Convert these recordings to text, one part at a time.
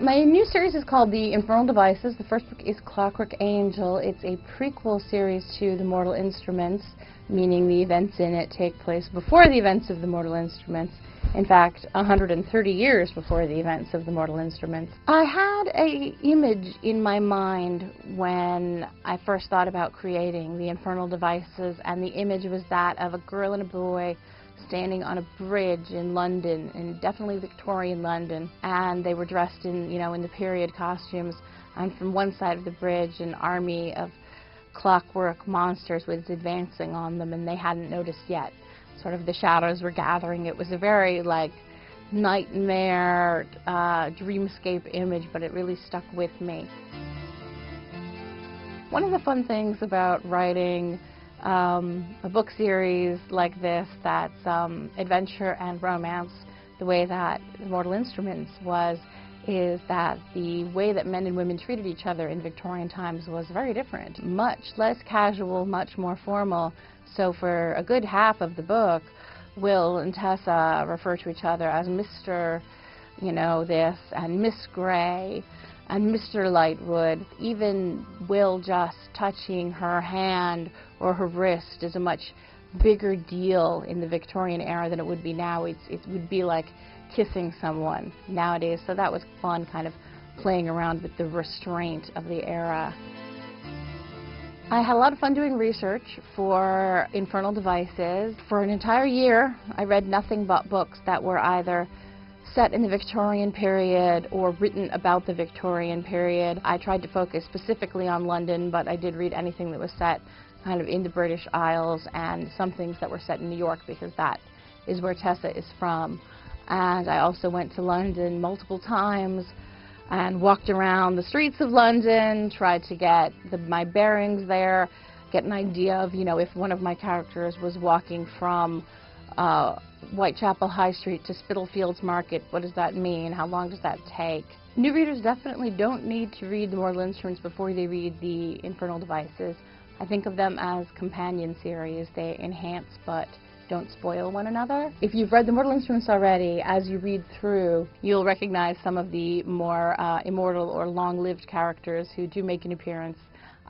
My new series is called The Infernal Devices. The first book is Clockwork Angel. It's a prequel series to The Mortal Instruments, meaning the events in it take place before the events of The Mortal Instruments. In fact, 130 years before the events of The Mortal Instruments. I had an image in my mind when I first thought about creating The Infernal Devices, and the image was that of a girl and a boy standing on a bridge in London, in definitely Victorian London, and they were dressed in, in the period costumes, and from one side of the bridge an army of clockwork monsters was advancing on them, and they hadn't noticed yet. Sort of the shadows were gathering. It was a very, nightmare, dreamscape image, but it really stuck with me. One of the fun things about writing a book series like this that's adventure and romance, the way that The Mortal Instruments was, is that the way that men and women treated each other in Victorian times was very different. Much less casual, much more formal. So for a good half of the book, Will and Tessa refer to each other as Mr. This, and Miss Gray, and Mr. Lightwood. Even Will just touching her hand or her wrist is a much bigger deal in the Victorian era than it would be now. It would be like kissing someone nowadays. So that was fun, kind of playing around with the restraint of the era. I had a lot of fun doing research for Infernal Devices. For an entire year, I read nothing but books that were either set in the Victorian period or written about the Victorian period. I tried to focus specifically on London, but I did read anything that was set kind of in the British Isles, and some things that were set in New York, because that is where Tessa is from. And I also went to London multiple times and walked around the streets of London, tried to get my bearings there, get an idea of, if one of my characters was walking from Whitechapel High Street to Spitalfields Market, what does that mean? How long does that take? New readers definitely don't need to read The Mortal Instruments before they read The Infernal Devices. I think of them as companion series. They enhance but don't spoil one another. If you've read The Mortal Instruments already, as you read through, you'll recognize some of the more immortal or long-lived characters who do make an appearance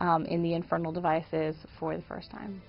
in The Infernal Devices for the first time.